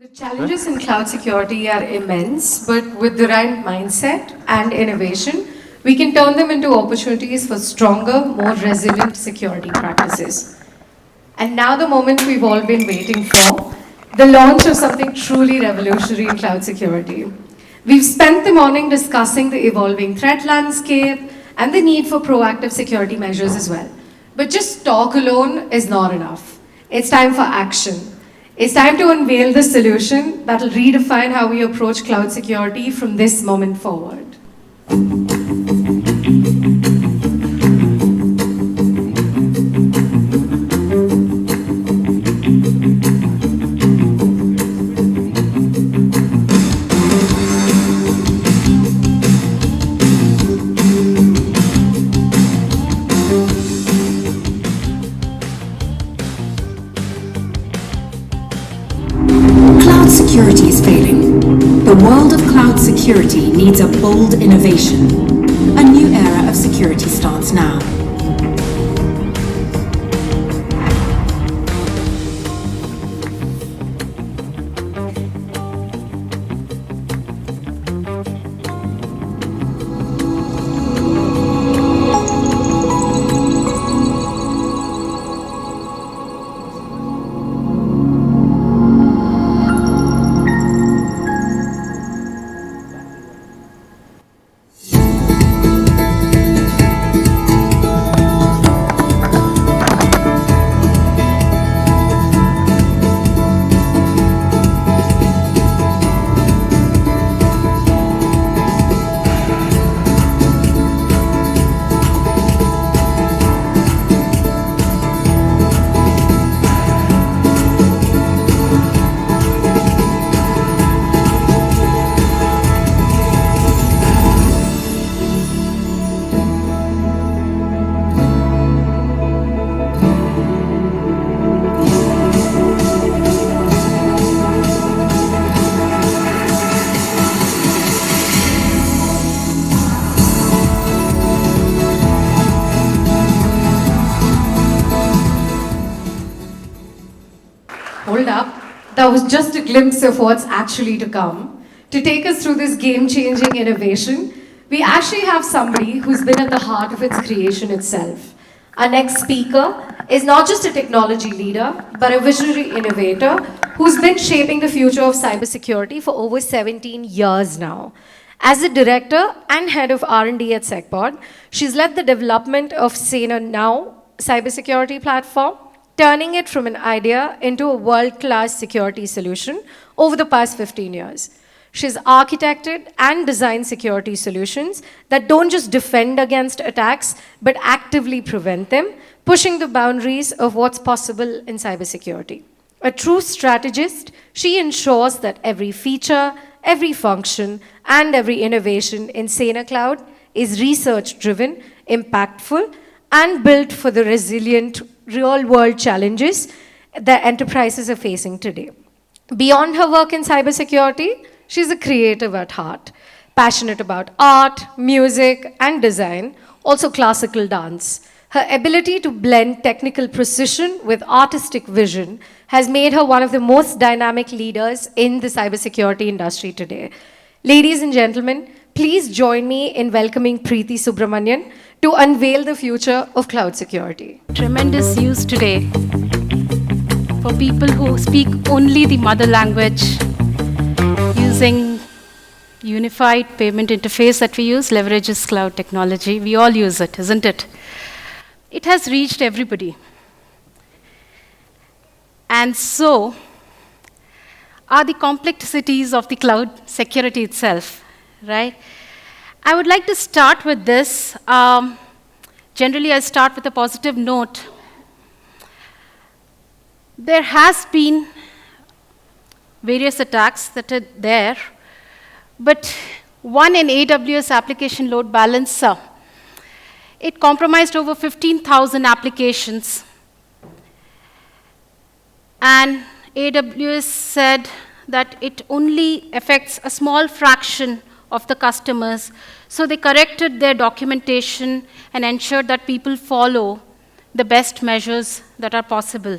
The challenges in cloud security are immense, but with the right mindset and innovation, we can turn them into opportunities for stronger, more resilient security practices. And now, the moment we've all been waiting for, the launch of something truly revolutionary in cloud security. We've spent the morning discussing the evolving threat landscape and the need for proactive security measures as well. But just talk alone is not enough. It's time for action. It's time to unveil the solution that will redefine how we approach cloud security from this moment forward. Cloud security is failing. The world of cloud security needs a bold innovation. A new era of security starts now. Hold up, that was just a glimpse of what's actually to come. To take us through this game-changing innovation, we actually have somebody who's been at the heart of its creation itself. Our next speaker is not just a technology leader, but a visionary innovator who's been shaping the future of cybersecurity for over 17 years now. As the director and head of R&D at SecPod, she's led the development of Sena Now cybersecurity platform, turning it from an idea into a world-class security solution over the past 15 years. She's architected and designed security solutions that don't just defend against attacks, but actively prevent them, pushing the boundaries of what's possible in cybersecurity. A true strategist, she ensures that every feature, every function, and every innovation in Sena Cloud is research-driven, impactful, and built for the resilient real-world challenges that enterprises are facing today. Beyond her work in cybersecurity, she's a creative at heart, passionate about art, music, and design, also classical dance. Her ability to blend technical precision with artistic vision has made her one of the most dynamic leaders in the cybersecurity industry today. Ladies and gentlemen, please join me in welcoming Preeti Subramanian to unveil the future of cloud security. Tremendous use today for people who speak only the mother language using unified payment interface that we use leverages cloud technology. We all use it, isn't it? It has reached everybody. And so are the complexities of the cloud security itself, right? I would like to start with this. Generally, I start with a positive note. There has been various attacks that are there, but one in AWS application load balancer, it compromised over 15,000 applications. And AWS said that it only affects a small fraction of the customers. So they corrected their documentation and ensured that people follow the best measures that are possible.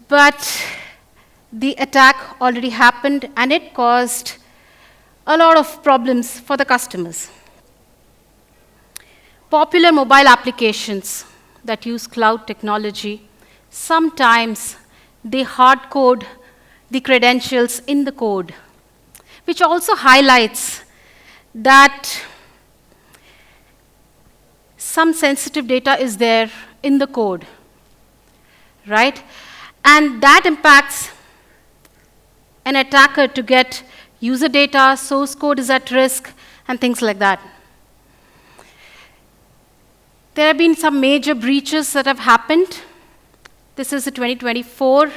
But the attack already happened, and it caused a lot of problems for the customers. Popular mobile applications that use cloud technology, sometimes they hard code the credentials in the code, which also highlights that some sensitive data is there in the code, right? And that impacts an attacker to get user data, source code is at risk, and things like that. There have been some major breaches that have happened. This is the 2024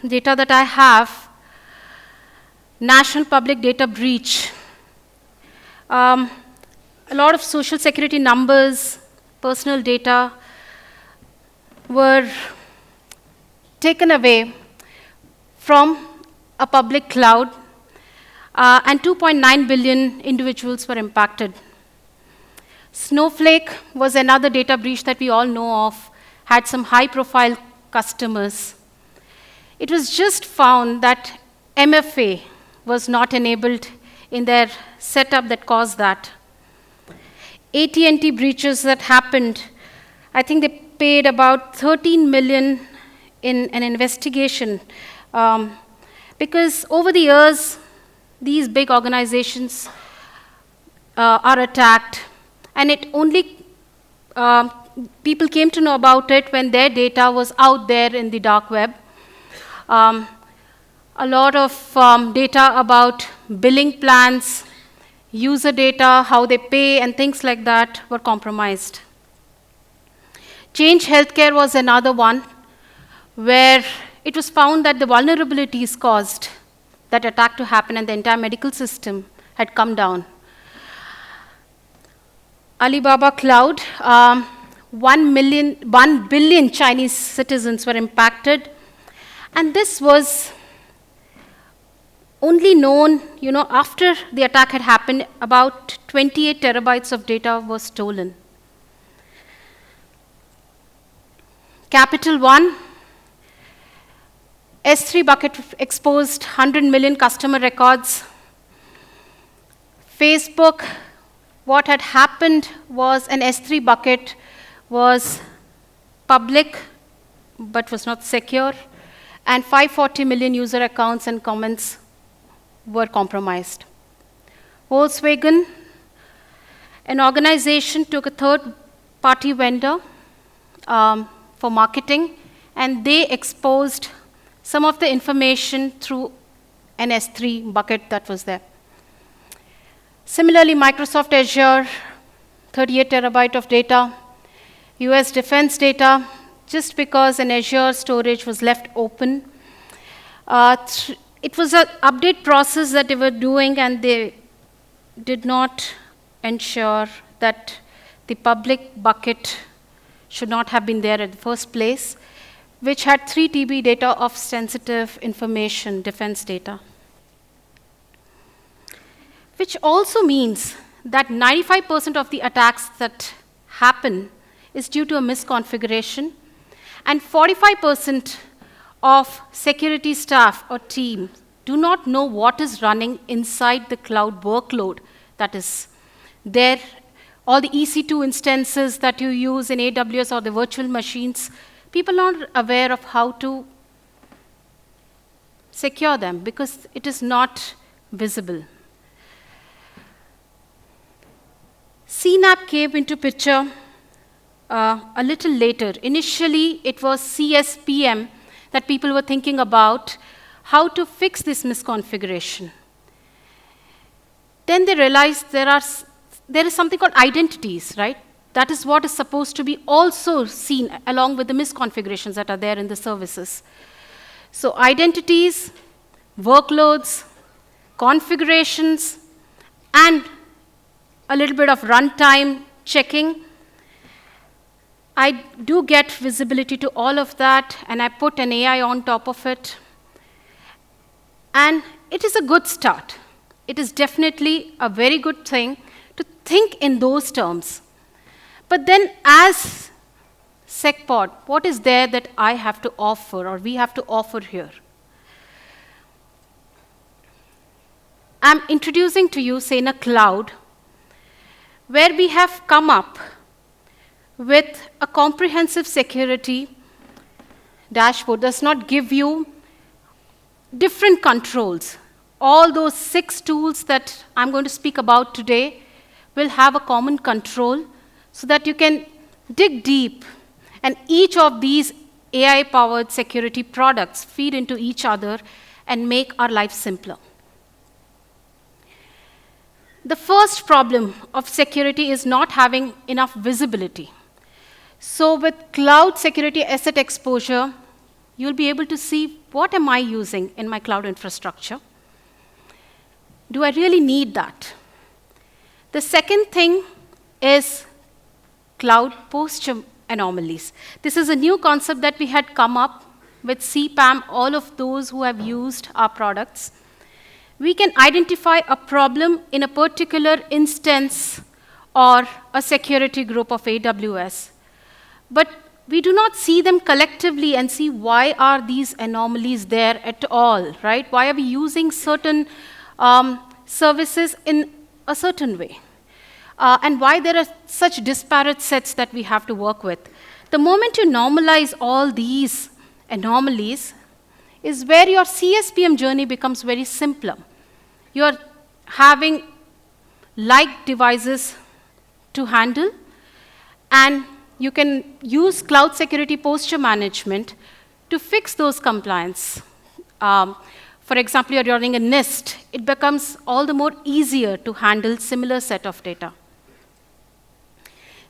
data that I have. National public data breach. A lot of social security numbers, personal data were taken away from a public cloud, and 2.9 billion individuals were impacted. Snowflake was another data breach that we all know of, had some high-profile customers. It was just found that MFA was not enabled in their setup that caused that. AT&T breaches that happened, I think they paid about 13 million in an investigation, because over the years, these big organizations are attacked, and it only, people came to know about it when their data was out there in the dark web. A lot of data about billing plans, user data, how they pay, and things like that were compromised. Change Healthcare was another one where it was found that the vulnerabilities caused that attack to happen, and the entire medical system had come down. Alibaba Cloud, 1 billion Chinese citizens were impacted, and this was only known, after the attack had happened. About 28 terabytes of data was stolen. Capital One, S3 bucket exposed 100 million customer records. Facebook, what had happened was an S3 bucket was public, but was not secure, and 540 million user accounts and comments were compromised. Volkswagen, an organization took a third-party vendor for marketing, and they exposed some of the information through an S3 bucket that was there. Similarly, Microsoft Azure, 38 terabyte of data. US defense data, just because an Azure storage was left open. It was an update process that they were doing, and they did not ensure that the public bucket should not have been there in the first place, which had 3 TB data of sensitive information, defense data. Which also means that 95% of the attacks that happen is due to a misconfiguration, and 45% of security staff or team do not know what is running inside the cloud workload that is there. All the EC2 instances that you use in AWS or the virtual machines, people are not aware of how to secure them because it is not visible. CNAP came into picture a little later. Initially, it was CSPM that people were thinking about how to fix this misconfiguration. Then they realized there is something called identities, right? That is what is supposed to be also seen along with the misconfigurations that are there in the services. So identities, workloads, configurations, and a little bit of runtime checking. I do get visibility to all of that, and I put an AI on top of it. And it is a good start. It is definitely a very good thing to think in those terms. But then as SecPod, what is there that I have to offer or we have to offer here? I'm introducing to you Sena Cloud, where we have come up with a comprehensive security dashboard. Does not give you different controls. All those 6 tools that I'm going to speak about today will have a common control so that you can dig deep, and each of these AI-powered security products feed into each other and make our life simpler. The first problem of security is not having enough visibility. So with cloud security asset exposure, you'll be able to see what am I using in my cloud infrastructure. Do I really need that? The second thing is cloud posture anomalies. This is a new concept that we had come up with CPAM, all of those who have used our products. We can identify a problem in a particular instance or a security group of AWS, but we do not see them collectively and see why are these anomalies there at all, right? Why are we using certain services in a certain way? And why there are such disparate sets that we have to work with. The moment you normalize all these anomalies is where your CSPM journey becomes very simpler. You're having like devices to handle, and you can use cloud security posture management to fix those compliance. For example, you're running a NIST. It becomes all the more easier to handle similar set of data.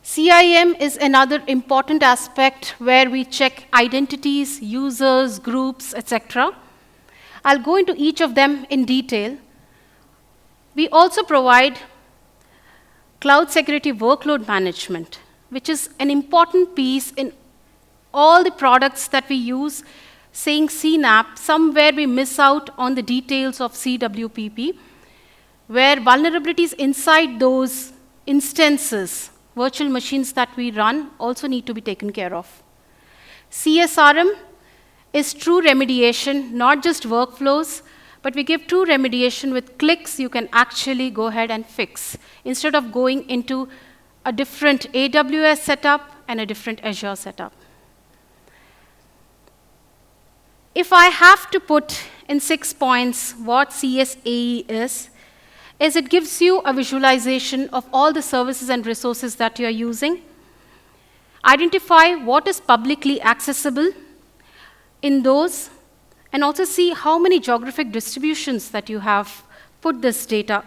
CIM is another important aspect where we check identities, users, groups, etc. I'll go into each of them in detail. We also provide cloud security workload management, which is an important piece in all the products that we use. Saying CNAP, somewhere we miss out on the details of CWPP, where vulnerabilities inside those instances, virtual machines that we run, also need to be taken care of. CSRM is true remediation, not just workflows, but we give true remediation with clicks you can actually go ahead and fix, instead of going into a different AWS setup and a different Azure setup. If I have to put in 6 points what CSAE is it gives you a visualization of all the services and resources that you're using. Identify what is publicly accessible in those, and also see how many geographic distributions that you have put this data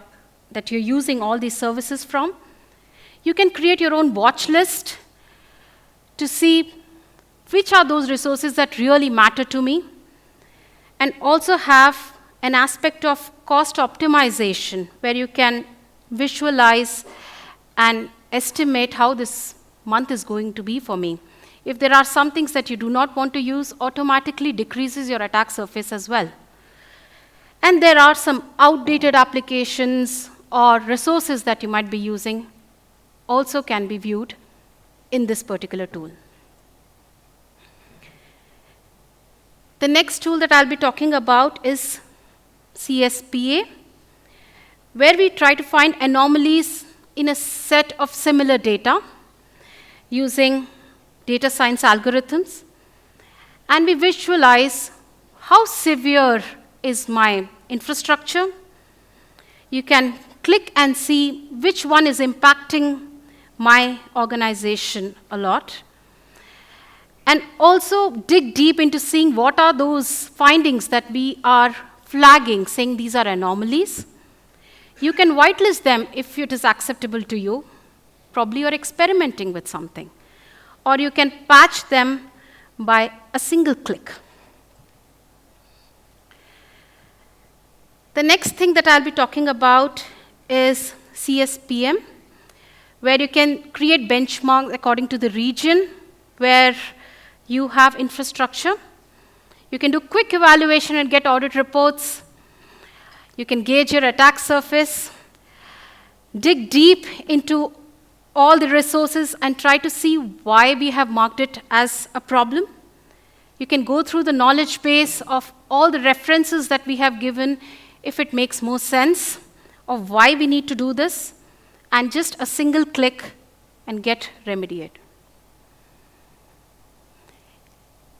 that you're using all these services from. You can create your own watch list to see which are those resources that really matter to me, and also have an aspect of cost optimization where you can visualize and estimate how this month is going to be for me. If there are some things that you do not want to use, automatically decreases your attack surface as well. And there are some outdated applications or resources that you might be using, also can be viewed in this particular tool. The next tool that I'll be talking about is CSPA, where we try to find anomalies in a set of similar data using data science algorithms. And we visualize how severe is my infrastructure. You can click and see which one is impacting my organization a lot. And also dig deep into seeing what are those findings that we are flagging, saying these are anomalies. You can whitelist them if it is acceptable to you. Probably you're experimenting with something. Or you can patch them by a single click. The next thing that I'll be talking about is CSPM, where you can create benchmarks according to the region where you have infrastructure. You can do quick evaluation and get audit reports. You can gauge your attack surface, dig deep into all the resources and try to see why we have marked it as a problem. You can go through the knowledge base of all the references that we have given if it makes more sense of why we need to do this, and just a single click and get remediated.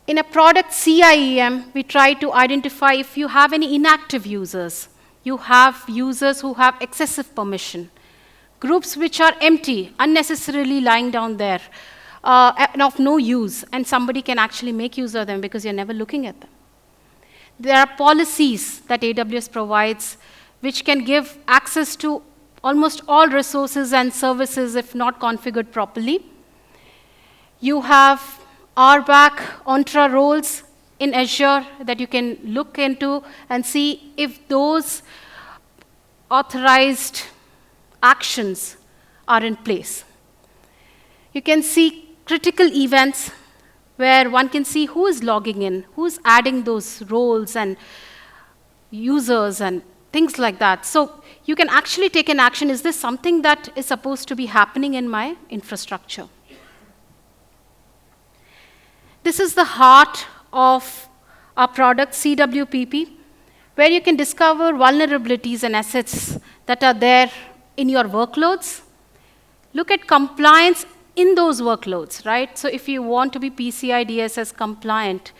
In a product CIEM, we try to identify if you have any inactive users. You have users who have excessive permission. Groups which are empty, unnecessarily lying down there, and of no use, and somebody can actually make use of them because you're never looking at them. There are policies that AWS provides which can give access to almost all resources and services if not configured properly. You have RBAC, Entra roles in Azure that you can look into and see if those authorized actions are in place. You can see critical events where one can see who is logging in, who is adding those roles and users and things like that. So you can actually take an action. Is this something that is supposed to be happening in my infrastructure? This is the heart of our product, CWPP, where you can discover vulnerabilities and assets that are there in your workloads. Look at compliance in those workloads, right? So if you want to be PCI DSS compliant,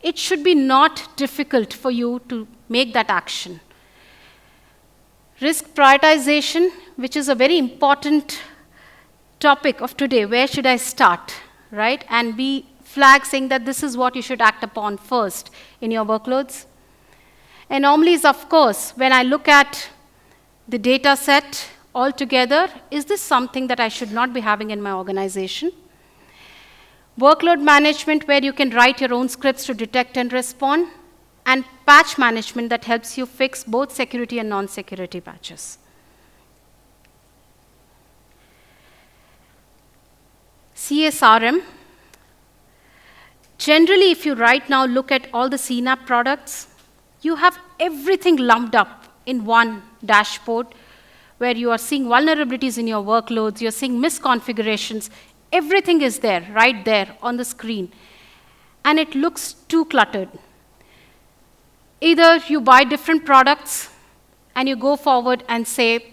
it should be not difficult for you to make that action. Risk prioritization, which is a very important topic of today. Where should I start, right? And we flag saying that this is what you should act upon first in your workloads. Anomalies, of course, when I look at the data set altogether, is this something that I should not be having in my organization? Workload management, where you can write your own scripts to detect and respond, and patch management that helps you fix both security and non-security patches. CSRM. Generally, if you right now look at all the CNAP products, you have everything lumped up in one dashboard where you are seeing vulnerabilities in your workloads, you're seeing misconfigurations, everything is there, right there on the screen. And it looks too cluttered. Either you buy different products and you go forward and say,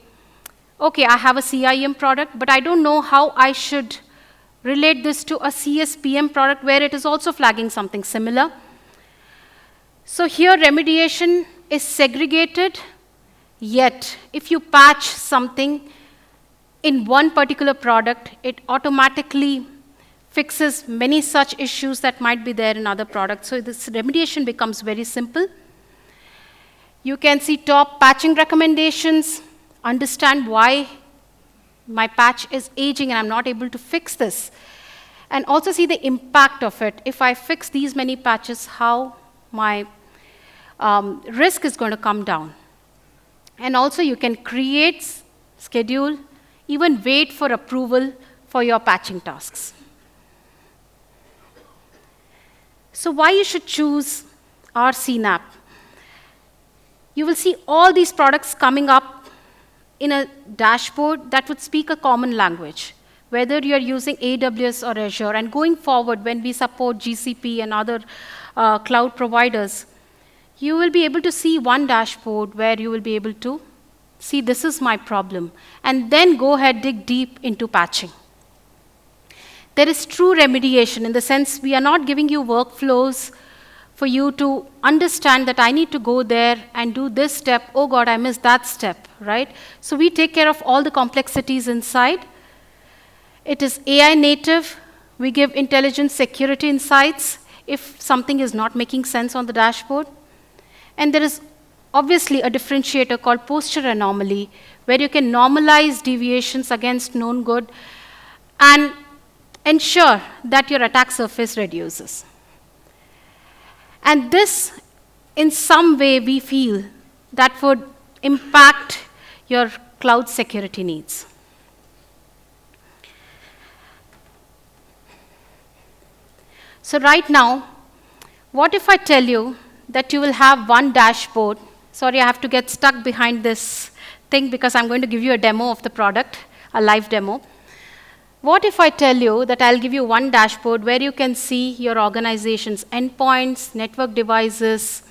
okay, I have a CIEM product, but I don't know how I should relate this to a CSPM product where it is also flagging something similar. So here remediation is segregated, yet if you patch something in one particular product, it automatically fixes many such issues that might be there in other products. So this remediation becomes very simple. You can see top patching recommendations, understand why my patch is aging and I'm not able to fix this, and also see the impact of it. If I fix these many patches, how my risk is going to come down. And also you can create, schedule, even wait for approval for your patching tasks. So why you should choose our CNAP? You will see all these products coming up in a dashboard that would speak a common language, whether you're using AWS or Azure. And going forward, when we support GCP and other cloud providers, you will be able to see one dashboard where you will be able to see this is my problem, and then go ahead, dig deep into patching. There is true remediation in the sense we are not giving you workflows for you to understand that I need to go there and do this step. Oh God, I missed that step, right? So we take care of all the complexities inside. It is AI native. We give intelligent security insights if something is not making sense on the dashboard. And there is obviously a differentiator called posture anomaly, where you can normalize deviations against known good and ensure that your attack surface reduces. And this, in some way, we feel that would impact your cloud security needs. So right now, what if I tell you that you will have one dashboard? Sorry, I have to get stuck behind this thing because I'm going to give you a demo of the product, a live demo. What if I tell you that I'll give you one dashboard where you can see your organization's endpoints, network devices.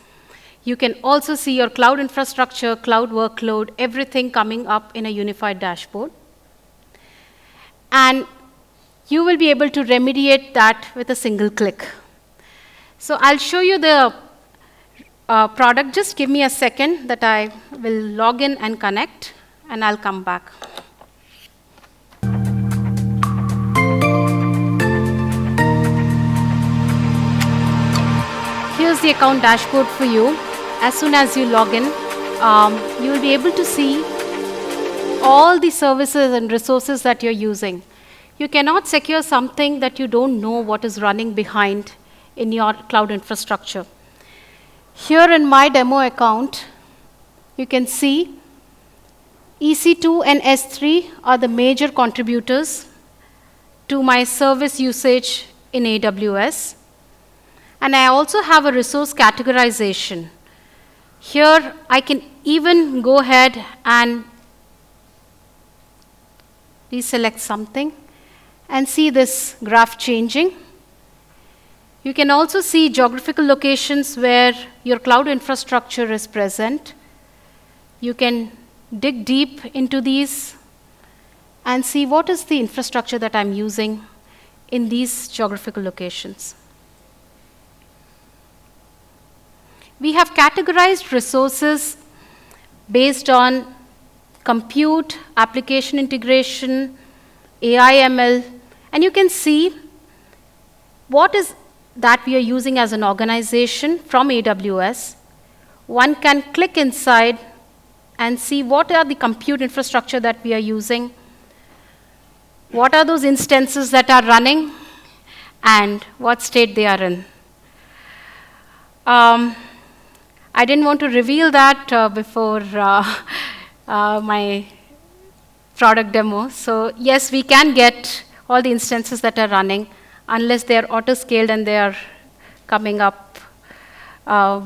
You can also see your cloud infrastructure, cloud workload, everything coming up in a unified dashboard. And you will be able to remediate that with a single click. So I'll show you the product. Just give me a second that I will log in and connect, and I'll come back. Here's the account dashboard for you. As soon as you log in, you will be able to see all the services and resources that you're using. You cannot secure something that you don't know what is running behind in your cloud infrastructure. Here in my demo account, you can see EC2 and S3 are the major contributors to my service usage in AWS. And I also have a resource categorization. Here, I can even go ahead and deselect something and see this graph changing. You can also see geographical locations where your cloud infrastructure is present. You can dig deep into these and see what is the infrastructure that I'm using in these geographical locations. We have categorized resources based on compute, application integration, AI, ML, and you can see what is that we are using as an organization from AWS. One can click inside and see what are the compute infrastructure that we are using, what are those instances that are running, and what state they are in. I didn't want to reveal that before my product demo. So yes, we can get all the instances that are running unless they are auto-scaled and they are coming up as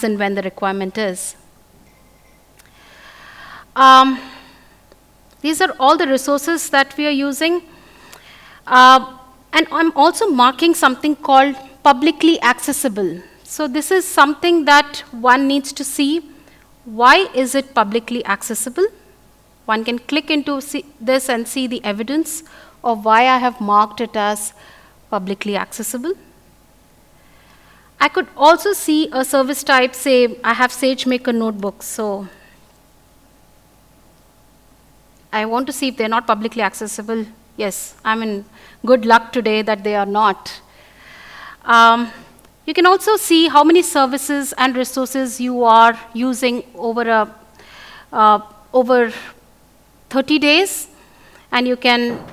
and when the requirement is. These are all the resources that we are using. And I'm also marking something called publicly accessible. So this is something that one needs to see. Why is it publicly accessible? One can click into this and see the evidence of why I have marked it as publicly accessible. I could also see a service type, say I have SageMaker notebooks. So I want to see if they're not publicly accessible. Yes, I'm in good luck today that they are not. You can also see how many services and resources you are using over 30 days. And you can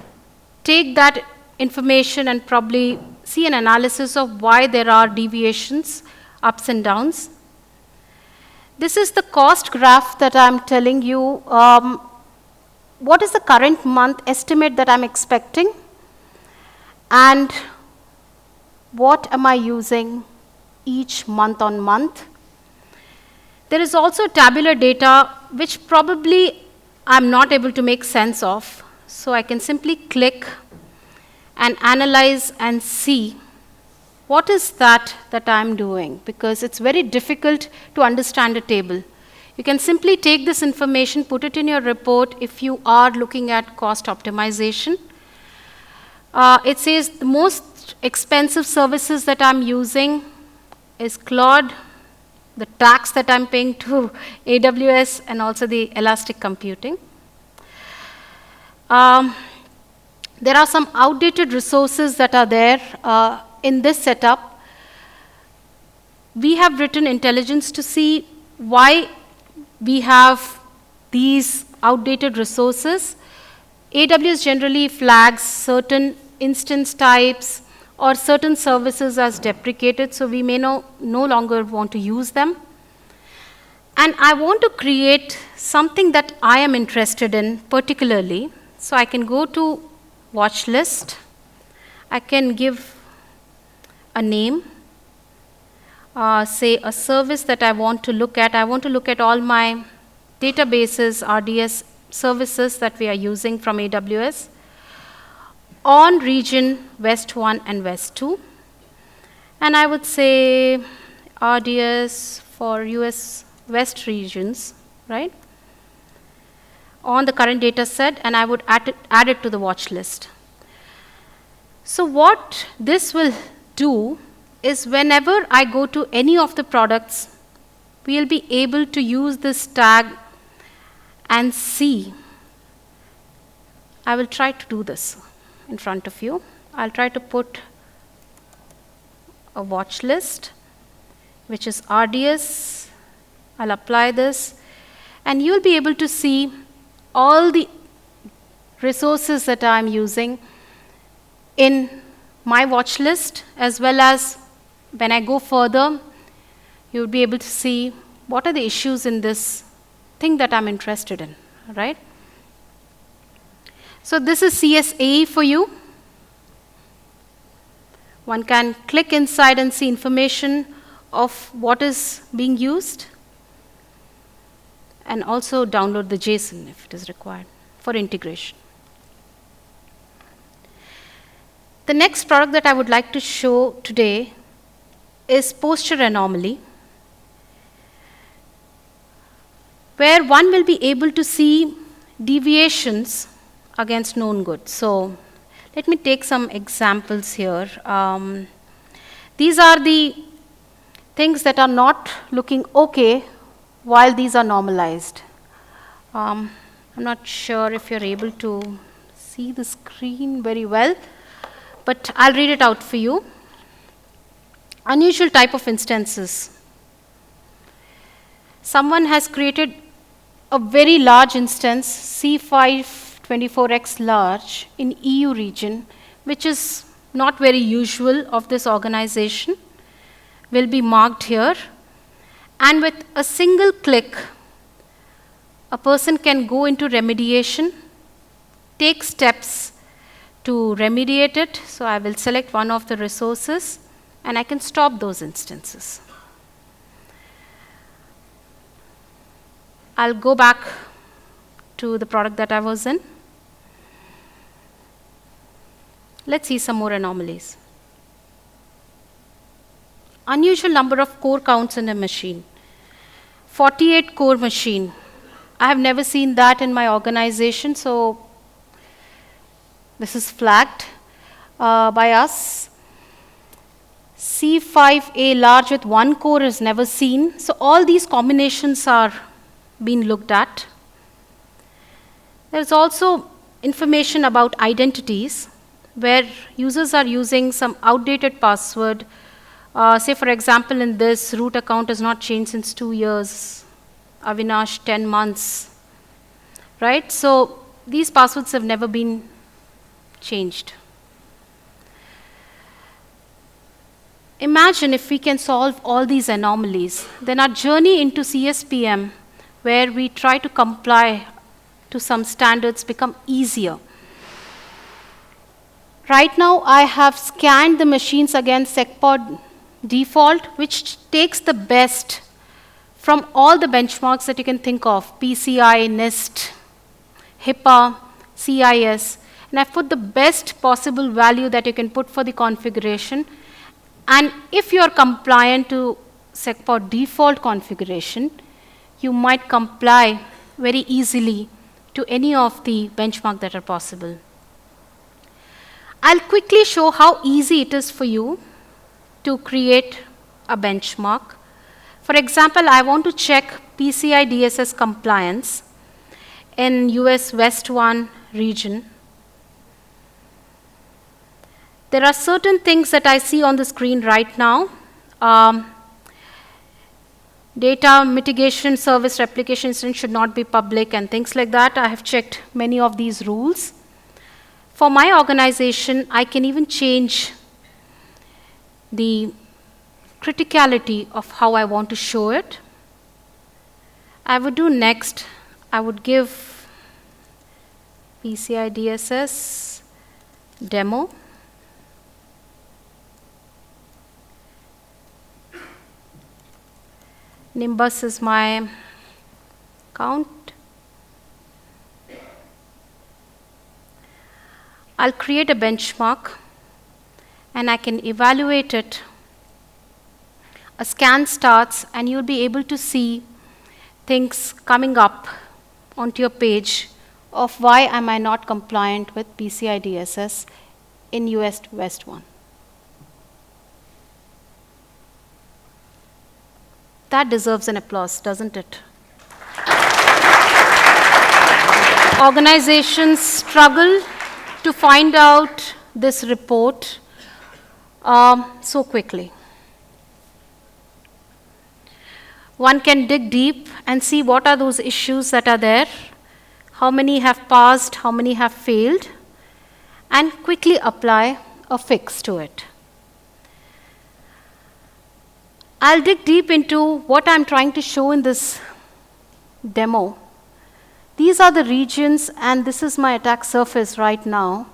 take that information and probably see an analysis of why there are deviations, ups and downs. This is the cost graph that I'm telling you. What is the current month estimate that I'm expecting? And what am I using each month on month? There is also tabular data, which probably I'm not able to make sense of. So I can simply click and analyze and see what is that I'm doing, because it's very difficult to understand a table. You can simply take this information, put it in your report if you are looking at cost optimization. It says the most expensive services that I'm using is Claude, the tax that I'm paying to AWS, and also the elastic computing. There are some outdated resources that are there in this setup. We have written intelligence to see why we have these outdated resources. AWS generally flags certain instance types or certain services as deprecated, so we may no longer want to use them. And I want to create something that I am interested in particularly. So I can go to watch list. I can give a name, say a service that I want to look at. I want to look at all my databases, RDS services that we are using from AWS on region West 1 and West 2. And I would say RDS for US West regions, right? On the current data set, and I would add it to the watch list. So what this will do is whenever I go to any of the products, we'll be able to use this tag and see. I will try to do this in front of you. I'll try to put a watch list, which is RDS. I'll apply this, and you'll be able to see all the resources that I'm using in my watch list, as well as when I go further, you'll be able to see what are the issues in this thing that I'm interested in, right? So this is CSAE for you. One can click inside and see information of what is being used, and also download the JSON if it is required for integration. The next product that I would like to show today is posture anomaly, where one will be able to see deviations against known goods. So let me take some examples here. These are the things that are not looking okay while these are normalized. I'm not sure if you're able to see the screen very well, but I'll read it out for you. Unusual type of instances. Someone has created a very large instance, C524X large, in EU region, which is not very usual of this organization, will be marked here. And with a single click, a person can go into remediation, take steps to remediate it. So I will select one of the resources, and I can stop those instances. I'll go back to the product that I was in. Let's see some more anomalies. Unusual number of core counts in a machine. 48 core machine. I have never seen that in my organization, so this is flagged by us. C5A large with one core is never seen. So all these combinations are being looked at. There's also information about identities, where users are using some outdated password. Say, for example, in this, root account has not changed since 2 years. Avinash, 10 months. Right? So these passwords have never been changed. Imagine if we can solve all these anomalies, then our journey into CSPM, where we try to comply to some standards, become easier. Right now, I have scanned the machines against SecPod default, which takes the best from all the benchmarks that you can think of, PCI, NIST, HIPAA, CIS, and I've put the best possible value that you can put for the configuration. And if you're compliant to SecPod default configuration, you might comply very easily to any of the benchmarks that are possible. I'll quickly show how easy it is for you to create a benchmark. For example, I want to check PCI DSS compliance in US West 1 region. There are certain things that I see on the screen right now. Data mitigation service replication instance should not be public and things like that. I have checked many of these rules. For my organization, I can even change the criticality of how I want to show it. I would do next, I would give PCI DSS demo. Nimbus is my account. I'll create a benchmark, and I can evaluate it. A scan starts, and you'll be able to see things coming up onto your page of why am I not compliant with PCI DSS in US West 1. That deserves an applause, doesn't it? Organizations struggle to find out this report so quickly. One can dig deep and see what are those issues that are there, how many have passed, how many have failed, and quickly apply a fix to it. I'll dig deep into what I'm trying to show in this demo. These are the regions, and this is my attack surface right now.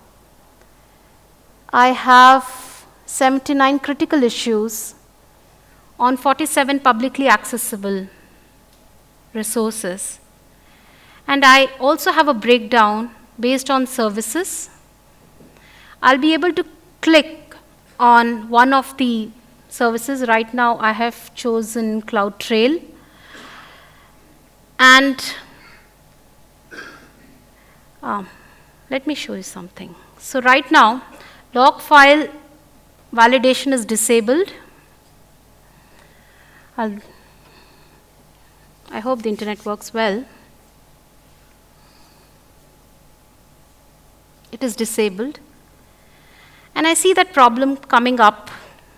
I have 79 critical issues on 47 publicly accessible resources. And I also have a breakdown based on services. I'll be able to click on one of the services. Right now, I have chosen CloudTrail. And let me show you something. So right now, log file validation is disabled. I hope the internet works well. It is disabled. And I see that problem coming up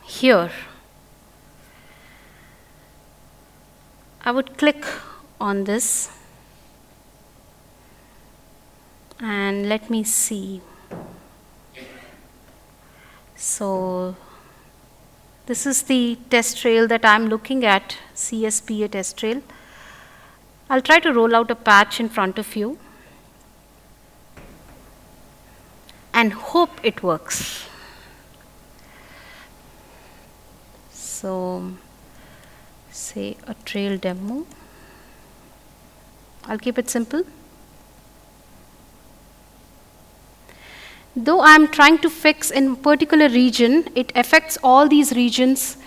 here. I would click on this. And let me see. So this is the test trail that I'm looking at, CSPA test trail. I'll try to roll out a patch in front of you and hope it works. So, say a trail demo. I'll keep it simple. Though I'm trying to fix in a particular region, it affects all these regions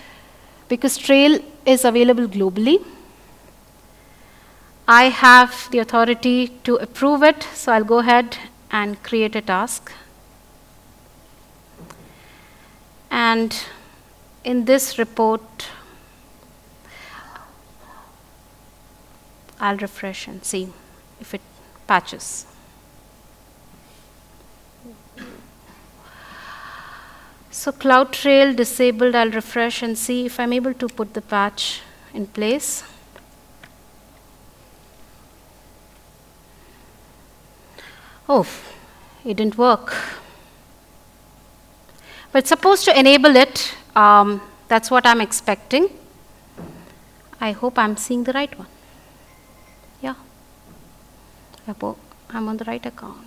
because Trail is available globally. I have the authority to approve it, so I'll go ahead and create a task. And in this report, I'll refresh and see if it patches. So CloudTrail disabled, I'll refresh and see if I'm able to put the patch in place. Oh, it didn't work. But it's supposed to enable it. That's what I'm expecting. I hope I'm seeing the right one. Yeah. I'm on the right account.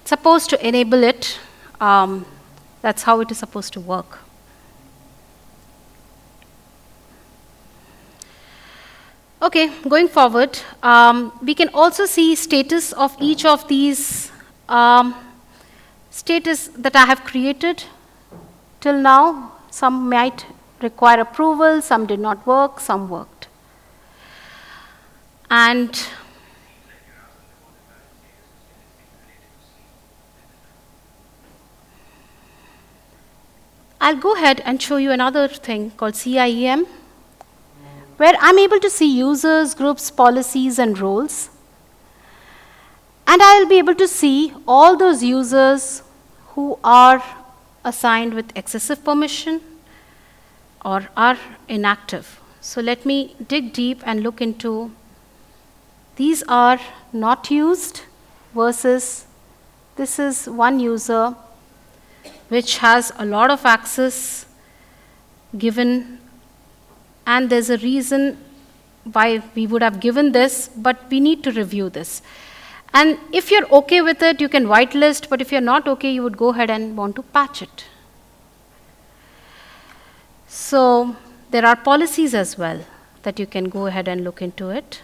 It's supposed to enable it. That's how it is supposed to work. Okay, going forward, we can also see status of each of these status that I have created till now. Some might require approval, some did not work, some worked. And I'll go ahead and show you another thing called CIEM, where I'm able to see users, groups, policies, and roles. And I'll be able to see all those users who are assigned with excessive permission or are inactive. So let me dig deep and look into these are not used versus this is one user which has a lot of access given, and there's a reason why we would have given this, but we need to review this. And if you're okay with it, you can whitelist, but if you're not okay, you would go ahead and want to patch it. So there are policies as well that you can go ahead and look into it.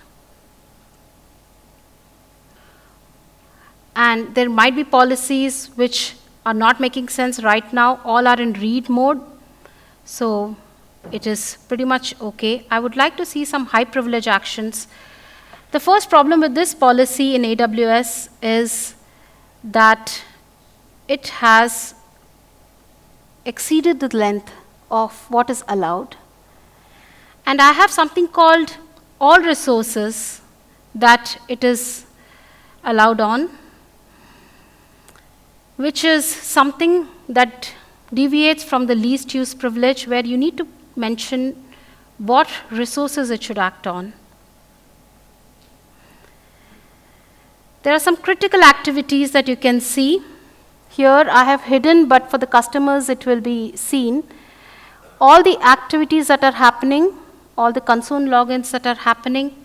And there might be policies which are not making sense right now. All are in read mode. So it is pretty much OK. I would like to see some high privilege actions. The first problem with this policy in AWS is that it has exceeded the length of what is allowed. And I have something called all resources that it is allowed on, which is something that deviates from the least use privilege, where you need to mention what resources it should act on. There are some critical activities that you can see. Here I have hidden, but for the customers it will be seen. All the activities that are happening, all the console logins that are happening,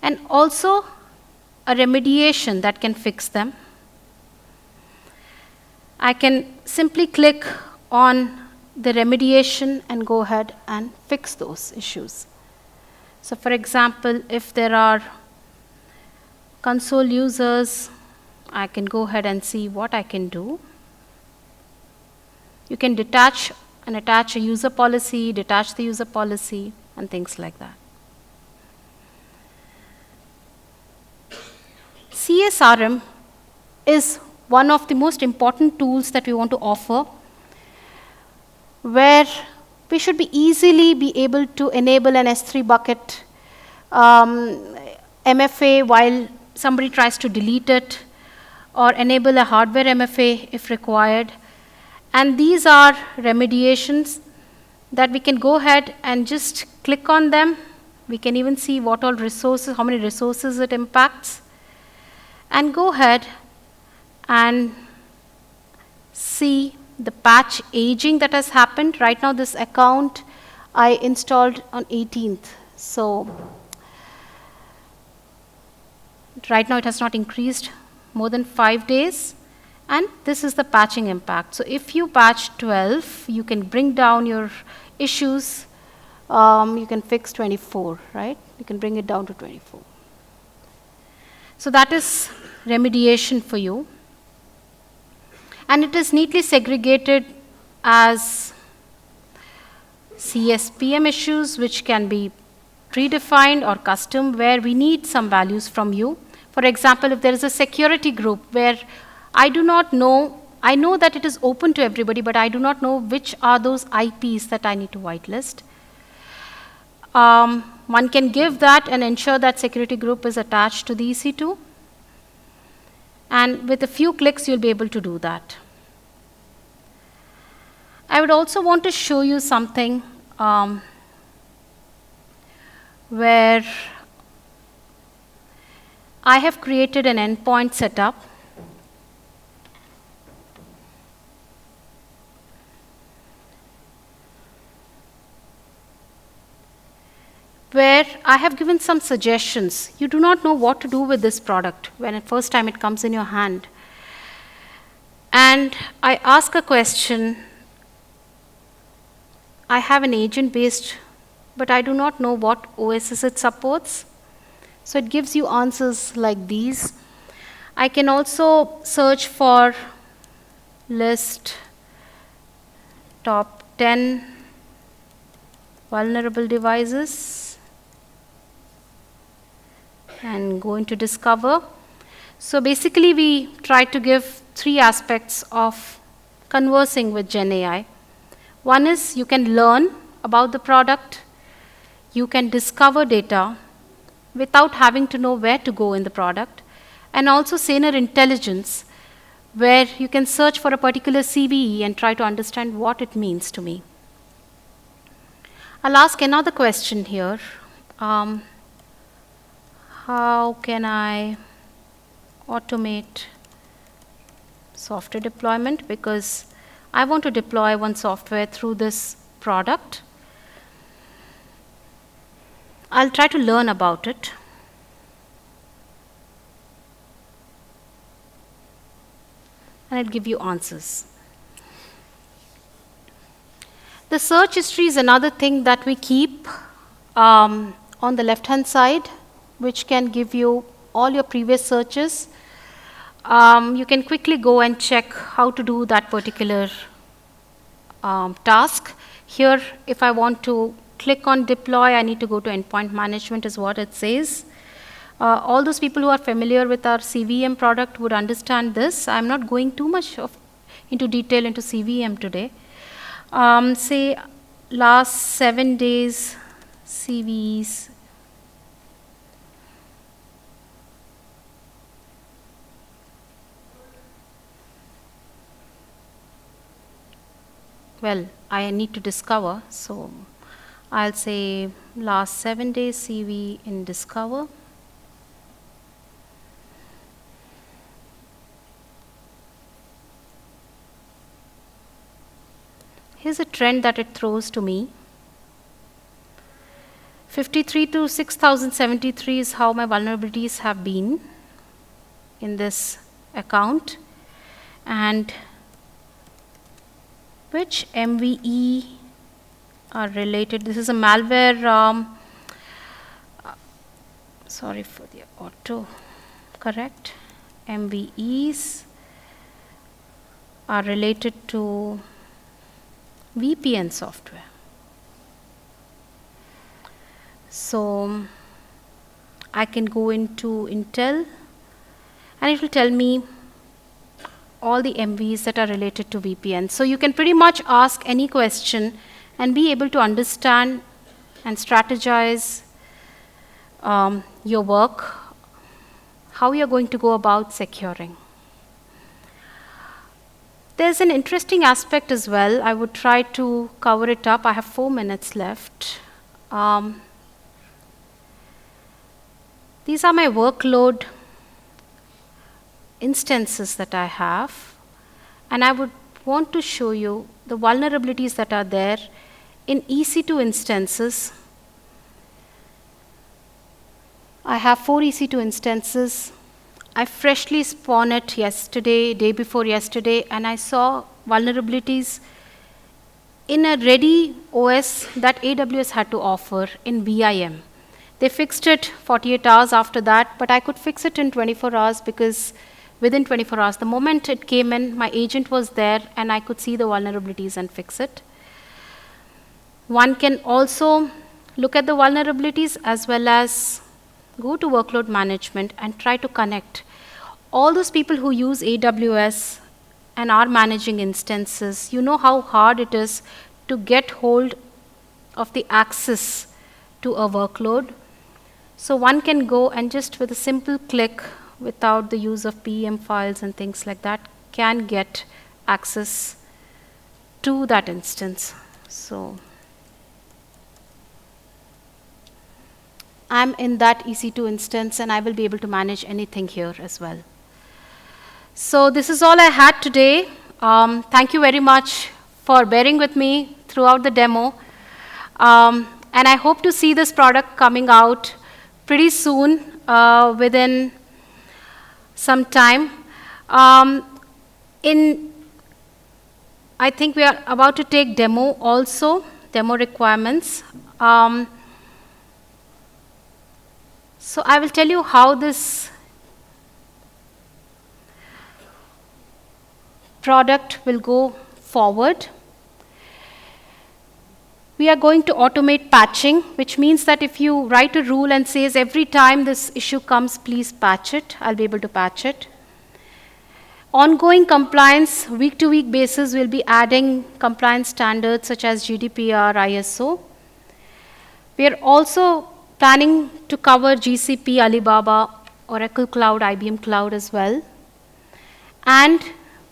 and also a remediation that can fix them. I can simply click on the remediation and go ahead and fix those issues. So for example, if there are console users, I can go ahead and see what I can do. You can detach and attach a user policy, detach the user policy, and things like that. CSRM is one of the most important tools that we want to offer, where we should be easily be able to enable an S3 bucket MFA while somebody tries to delete it, or enable a hardware MFA if required. And these are remediations that we can go ahead and just click on them. We can even see what all resources, how many resources it impacts, and go ahead and see the patch aging that has happened. Right now, this account I installed on 18th. So right now, it has not increased more than 5 days. And this is the patching impact. So if you patch 12, you can bring down your issues. You can fix 24, right? You can bring it down to 24. So that is remediation for you. And it is neatly segregated as CSPM issues, which can be predefined or custom, where we need some values from you. For example, if there is a security group where I do not know, I know that it is open to everybody, but I do not know which are those IPs that I need to whitelist. One can give that and ensure that security group is attached to the EC2. And with a few clicks, you'll be able to do that. I would also want to show you something where I have created an endpoint setup. Where I have given some suggestions. You do not know what to do with this product when the first time it comes in your hand. And I ask a question. I have an agent-based, but I do not know what OSs it supports. So it gives you answers like these. I can also search for list top 10 vulnerable devices and go into discover. So basically, we try to give 3 aspects of conversing with GenAI. One is you can learn about the product. You can discover data without having to know where to go in the product. And also Saner intelligence, where you can search for a particular CVE and try to understand what it means to me. I'll ask another question here. How can I automate software deployment? Because I want to deploy one software through this product. I'll try to learn about it. And it'll give you answers. The search history is another thing that we keep on the left-hand side, which can give you all your previous searches. you can quickly go and check how to do that particular task. Here, if I want to click on deploy, I need to go to endpoint management is what it says. All those people who are familiar with our CVM product would understand this. I'm not going too much into detail into CVM today. Say last 7 days CVs. Well, I need to discover, so I'll say last 7 days CV in discover. Here's a trend that it throws to me. 53 to 6073 is how my vulnerabilities have been in this account. And which MVE are related. This is a malware, sorry for the auto correct. MVEs are related to VPN software. So I can go into Intel and it will tell me all the MVs that are related to VPN. So you can pretty much ask any question and be able to understand and strategize your work, how you're going to go about securing. There's an interesting aspect as well. I would try to cover it up. I have 4 minutes left. These are my workload instances that I have, and I would want to show you the vulnerabilities that are there in EC2 instances. I have 4 EC2 instances. I freshly spawned it yesterday, day before yesterday, and I saw vulnerabilities in a ready OS that AWS had to offer in VIM. They fixed it 48 hours after that, but I could fix it in 24 hours because within 24 hours, the moment it came in, my agent was there and I could see the vulnerabilities and fix it. One can also look at the vulnerabilities as well as go to workload management and try to connect all those people who use AWS and are managing instances. You know how hard it is to get hold of the access to a workload. So one can go and just with a simple click, without the use of PEM files and things like that, can get access to that instance. So I'm in that EC2 instance and I will be able to manage anything here as well. So this is all I had today. Thank you very much for bearing with me throughout the demo. And I hope to see this product coming out pretty soon, within some time. I think we are about to take demo also, demo requirements. So I will tell you how this product will go forward. We are going to automate patching, which means that if you write a rule and says every time this issue comes, please patch it, I'll be able to patch it. Ongoing compliance, week-to-week basis, we'll be adding compliance standards such as GDPR, ISO. We are also planning to cover GCP, Alibaba, Oracle Cloud, IBM Cloud as well. And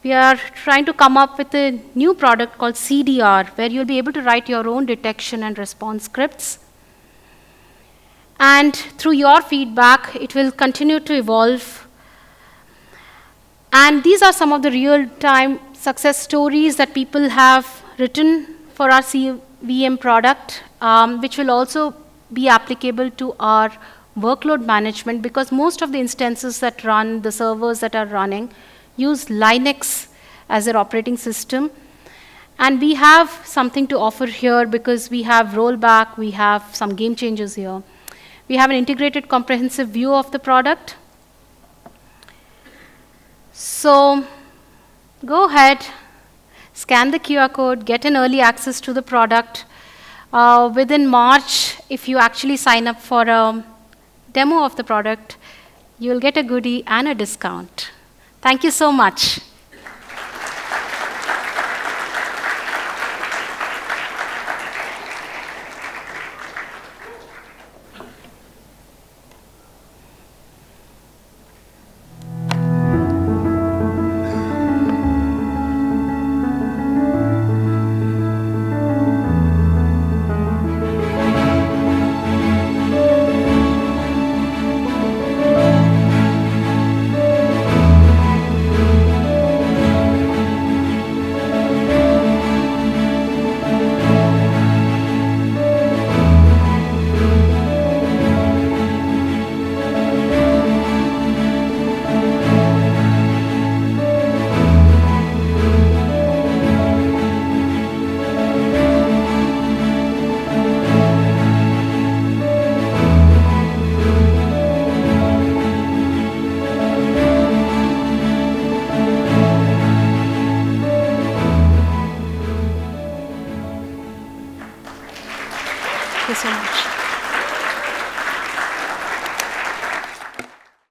we are trying to come up with a new product called CDR, where you'll be able to write your own detection and response scripts. And through your feedback, it will continue to evolve. And these are some of the real-time success stories that people have written for our CVM product, which will also be applicable to our workload management, because most of the instances that run, the servers that are running, use Linux as their operating system. And we have something to offer here because we have rollback, we have some game changers here. We have an integrated comprehensive view of the product. So go ahead, scan the QR code, get an early access to the product. Within March, if you actually sign up for a demo of the product, you'll get a goodie and a discount. Thank you so much. Thank you so much.